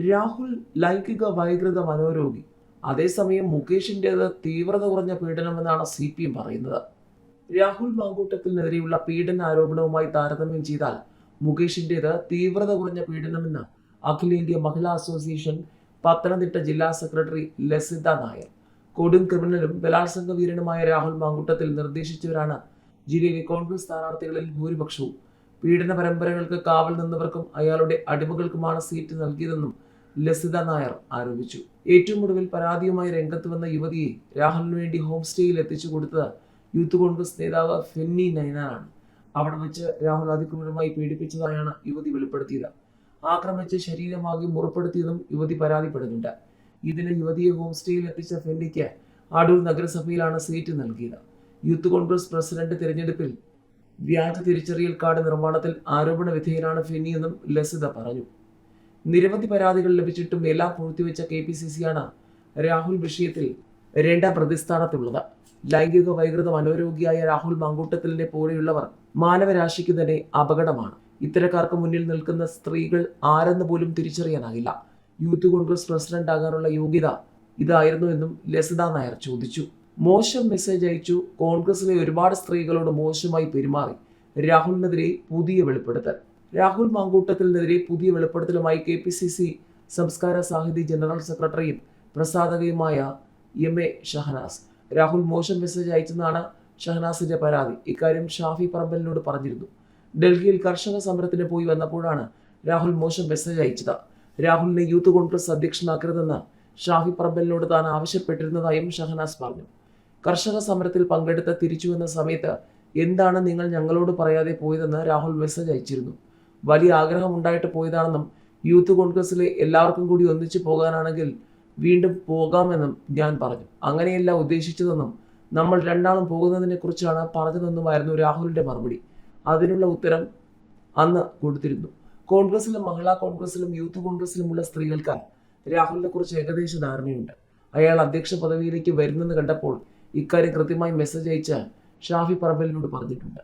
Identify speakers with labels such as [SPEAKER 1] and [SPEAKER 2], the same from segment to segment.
[SPEAKER 1] രാഹുൽ ലൈംഗിക വൈകൃത മനോരോഗി. അതേസമയം മുകേഷിൻ്റേത് തീവ്രത കുറഞ്ഞ പീഡനമെന്നാണ് CPM പറയുന്നത്. രാഹുൽ മാങ്കൂട്ടത്തിനെതിരെയുള്ള പീഡന ആരോപണവുമായി താരതമ്യം ചെയ്താൽ മുകേഷിൻ്റേത് തീവ്രത കുറഞ്ഞ പീഡനമെന്ന് അഖിലേന്ത്യാ മഹിളാ അസോസിയേഷൻ പത്തനംതിട്ട ജില്ലാ സെക്രട്ടറി ലസിത നായർ. കൊടും ക്രിമിനലും ബലാത്സംഗ വീരനുമായ രാഹുൽ മാങ്കൂട്ടത്തിൽ നിർദ്ദേശിച്ചവരാണ് ജില്ലയിലെ കോൺഗ്രസ് സ്ഥാനാർത്ഥികളിൽ ഭൂരിപക്ഷവും. പീഡന പരമ്പരകൾക്ക് കാവൽ നിന്നവർക്കും അയാളുടെ അടിമകൾക്കുമാണ് സീറ്റ് നൽകിയതെന്നും ലസിത നായർ ആരോപിച്ചു. ഏറ്റവും ഒടുവിൽ പരാതിയുമായി രംഗത്ത് വന്ന യുവതിയെ രാഹുലിനു വേണ്ടി ഹോം സ്റ്റേയിൽ എത്തിച്ചു കൊടുത്തത് യൂത്ത് കോൺഗ്രസ് നേതാവ് ഫെന്നി നൈനാനാണ്. അവിടെ വെച്ച് രാഹുൽ അതിക്രൂരമായി പീഡിപ്പിച്ചതായാണ് യുവതി വെളിപ്പെടുത്തിയത്. ആക്രമിച്ച് ശരീരമാകെ മുറിപ്പെടുത്തിയതും യുവതി പരാതിപ്പെടുന്നുണ്ട്. ഇതിന് യുവതിയെ ഹോം സ്റ്റേയിൽ എത്തിച്ച ഫെന്നിക്ക് അടൂർ നഗരസഭയിലാണ് സീറ്റ് നൽകിയത്. യൂത്ത് കോൺഗ്രസ് പ്രസിഡന്റ് തിരഞ്ഞെടുപ്പിൽ വ്യാജ തിരിച്ചറിയൽ കാർഡ് നിർമ്മാണത്തിൽ ആരോപണ വിധേയനാണ് ഫെന്നിയെന്നും ലസിത പറഞ്ഞു. നിരവധി പരാതികൾ ലഭിച്ചിട്ടും എല്ലാം പൂഴ്ത്തിവെച്ച KPCCയാണ് രാഹുൽ വിഷയത്തിൽ രണ്ടാം പ്രതിസ്ഥാനത്തുള്ളത്. ലൈംഗിക വൈകൃത മനോരോഗിയായ രാഹുൽ മാങ്കൂട്ടത്തിലിനെ പോലെയുള്ളവർ മാനവരാശിക്ക് തന്നെ അപകടമാണ്. ഇത്തരക്കാർക്ക് മുന്നിൽ നിൽക്കുന്ന സ്ത്രീകൾ ആരെന്ന് പോലും തിരിച്ചറിയാനാകില്ല. യൂത്ത് കോൺഗ്രസ് പ്രസിഡന്റ് ആകാനുള്ള യോഗ്യത ഇതായിരുന്നുവെന്നും ലസിത നായർ ചോദിച്ചു. മോശം മെസ്സേജ് അയച്ചു, കോൺഗ്രസിലെ ഒരുപാട് സ്ത്രീകളോട് മോശമായി പെരുമാറി, രാഹുലിനെതിരെ പുതിയ വെളിപ്പെടുത്തൽ. രാഹുൽ മാങ്കൂട്ടത്തിനെതിരെ പുതിയ വെളിപ്പെടുത്തലുമായി KPCC സംസ്കാര സാഹിതി ജനറൽ സെക്രട്ടറിയും പ്രസാധകയുമായ MA ഷഹനാസ്. രാഹുൽ മോശം മെസ്സേജ് അയച്ചെന്നാണ് ഷഹനാസിന്റെ പരാതി. ഇക്കാര്യം ഷാഫി പറമ്പലിനോട് പറഞ്ഞിരുന്നു. ഡൽഹിയിൽ കർഷക സമരത്തിന് പോയി വന്നപ്പോഴാണ് രാഹുൽ മോശം മെസ്സേജ് അയച്ചത്. രാഹുലിനെ യൂത്ത് കോൺഗ്രസ് അധ്യക്ഷനാക്കരുതെന്ന് ഷാഫി പറമ്പലിനോട് താൻ ആവശ്യപ്പെട്ടിരുന്നതായും ഷഹനാസ് പറഞ്ഞു. കർഷക സമരത്തിൽ പങ്കെടുത്ത് തിരിച്ചു വന്ന സമയത്ത് എന്താണ് നിങ്ങൾ ഞങ്ങളോട് പറയാതെ പോയതെന്ന് രാഹുൽ മെസ്സേജ് അയച്ചിരുന്നു. വലിയ ആഗ്രഹം ഉണ്ടായിട്ട് പോയതാണെന്നും യൂത്ത് കോൺഗ്രസിലെ എല്ലാവർക്കും കൂടി ഒന്നിച്ചു പോകാനാണെങ്കിൽ വീണ്ടും പോകാമെന്നും ഞാൻ പറഞ്ഞു. അങ്ങനെയല്ല ഉദ്ദേശിച്ചതെന്നും നമ്മൾ രണ്ടാളും പോകുന്നതിനെ കുറിച്ചാണ് പറഞ്ഞതെന്നുമായിരുന്നു രാഹുലിന്റെ മറുപടി. അതിനുള്ള ഉത്തരം അന്ന് കൊടുത്തിരുന്നു. കോൺഗ്രസിലും മഹിളാ കോൺഗ്രസിലും യൂത്ത് കോൺഗ്രസിലുമുള്ള സ്ത്രീകൾക്ക് രാഹുലിനെ കുറിച്ച് ഏകദേശ ധാരണയുണ്ട്. അയാൾ അധ്യക്ഷ പദവിയിലേക്ക് വരുന്നെന്ന് കണ്ടപ്പോൾ ഇക്കാര്യം കൃത്യമായി മെസ്സേജ് അയച്ച് ഷാഫി പറമ്പലിനോട് പറഞ്ഞിട്ടുണ്ട്.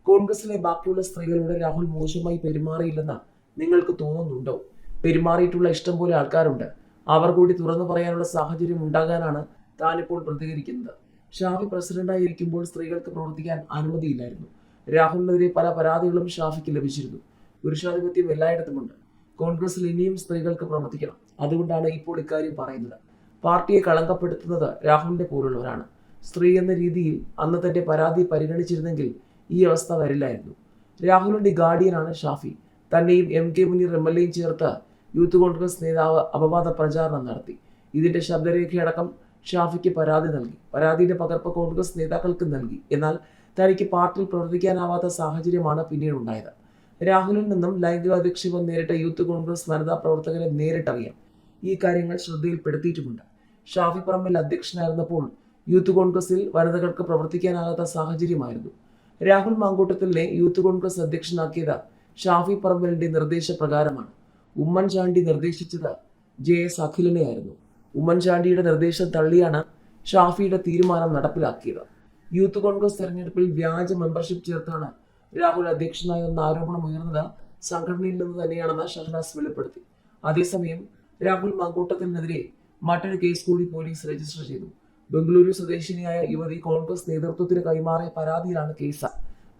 [SPEAKER 1] കോൺഗ്രസിലെ ബാക്കിയുള്ള സ്ത്രീകളോട് രാഹുൽ മോശമായി പെരുമാറിയില്ലെന്ന് നിങ്ങൾക്ക് തോന്നുന്നുണ്ടോ? പെരുമാറിയിട്ടുള്ള ഇഷ്ടം പോലെ ആൾക്കാരുണ്ട്. അവർ കൂടി തുറന്നു പറയാനുള്ള സാഹചര്യം ഉണ്ടാകാനാണ് താനിപ്പോൾ പ്രതികരിക്കുന്നത്. ഷാഫി പ്രസിഡന്റായിരിക്കുമ്പോൾ സ്ത്രീകൾക്ക് പ്രവർത്തിക്കാൻ അനുമതിയില്ലായിരുന്നു. രാഹുലിനെതിരെ പല പരാതികളും ഷാഫിക്ക് ലഭിച്ചിരുന്നു. പുരുഷാധിപത്യം എല്ലായിടത്തുമുണ്ട്. കോൺഗ്രസിൽ ഇനിയും സ്ത്രീകൾക്ക് പ്രവർത്തിക്കണം. അതുകൊണ്ടാണ് ഇപ്പോൾ ഇക്കാര്യം പറയുന്നത്. പാർട്ടിയെ കളങ്കപ്പെടുത്തുന്നത് രാഹുലിന്റെ പോലുള്ളവരാണ്. സ്ത്രീ എന്ന രീതിയിൽ അന്ന് തന്റെ പരാതി പരിഗണിച്ചിരുന്നെങ്കിൽ ഈ അവസ്ഥ വരില്ലായിരുന്നു. രാഹുലിന്റെ ഗാർഡിയനാണ് ഷാഫി. തന്നെയും MK മുനീർ MLAയും ചേർത്ത് യൂത്ത് കോൺഗ്രസ് നേതാവ് അപവാദ പ്രചാരണം നടത്തി. ഇതിന്റെ ശബ്ദരേഖയടക്കം ഷാഫിക്ക് പരാതി നൽകി. പരാതിയുടെ പകർപ്പ് കോൺഗ്രസ് നേതാക്കൾക്ക് നൽകി. എന്നാൽ തനിക്ക് പാർട്ടിയിൽ പ്രവർത്തിക്കാനാവാത്ത സാഹചര്യമാണ് പിന്നീട് ഉണ്ടായത്. രാഹുലിൽ നിന്നും ലൈംഗിക അധിക്ഷേപം നേരിട്ട യൂത്ത് കോൺഗ്രസ് വനിതാ പ്രവർത്തകരെ നേരിട്ടറിയാം. ഈ കാര്യങ്ങൾ ശ്രദ്ധയിൽപ്പെടുത്തിയിട്ടുമുണ്ട്. ഷാഫി പറമ്പിൽ അധ്യക്ഷനായിരുന്നപ്പോൾ യൂത്ത് കോൺഗ്രസിൽ വനിതകൾക്ക് പ്രവർത്തിക്കാനാകാത്ത സാഹചര്യമായിരുന്നു. രാഹുൽ മാങ്കൂട്ടത്തിലെ യൂത്ത് കോൺഗ്രസ് അധ്യക്ഷനാക്കിയത് ഷാഫി പറമ്പലിന്റെ നിർദ്ദേശപ്രകാരമാണ്. ഉമ്മൻചാണ്ടി നിർദ്ദേശിച്ചത് JS അഖിലിനെയായിരുന്നു. ഉമ്മൻചാണ്ടിയുടെ നിർദ്ദേശം തള്ളിയാണ് ഷാഫിയുടെ തീരുമാനം നടപ്പിലാക്കിയത്. യൂത്ത് കോൺഗ്രസ് തെരഞ്ഞെടുപ്പിൽ വ്യാജ മെമ്പർഷിപ്പ് ചേർത്താണ് രാഹുൽ അധ്യക്ഷനായെന്ന ആരോപണം ഉയർന്നത് സംഘടനയിൽ നിന്ന് തന്നെയാണെന്ന് ഷഹനാസ് വെളിപ്പെടുത്തി. അതേസമയം രാഹുൽ മാങ്കൂട്ടത്തിനെതിരെ മറ്റൊരു കേസ് കൂടി പോലീസ് രജിസ്റ്റർ ചെയ്തു. ബംഗളൂരു സ്വദേശിനിയായ യുവതി കോൺഗ്രസ് നേതൃത്വത്തിന് കൈമാറിയ പരാതിയിലാണ് കേസ്.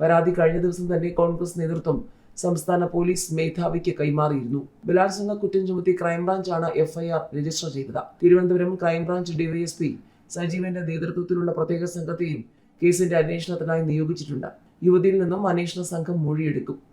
[SPEAKER 1] പരാതി കഴിഞ്ഞ ദിവസം തന്നെ കോൺഗ്രസ് നേതൃത്വം സംസ്ഥാന പോലീസ് മേധാവിക്ക് കൈമാറിയിരുന്നു. ബലാത്സംഗ കുറ്റം ചുമത്തി ക്രൈംബ്രാഞ്ചാണ് FIR രജിസ്റ്റർ ചെയ്തത്. തിരുവനന്തപുരം ക്രൈംബ്രാഞ്ച് DYSP സജീവന്റെ നേതൃത്വത്തിലുള്ള പ്രത്യേക സംഘത്തെയും കേസിന്റെ അന്വേഷണത്തിനായി നിയോഗിച്ചിട്ടുണ്ട്. യുവതിയിൽ നിന്നും അന്വേഷണ സംഘം മൊഴിയെടുക്കും.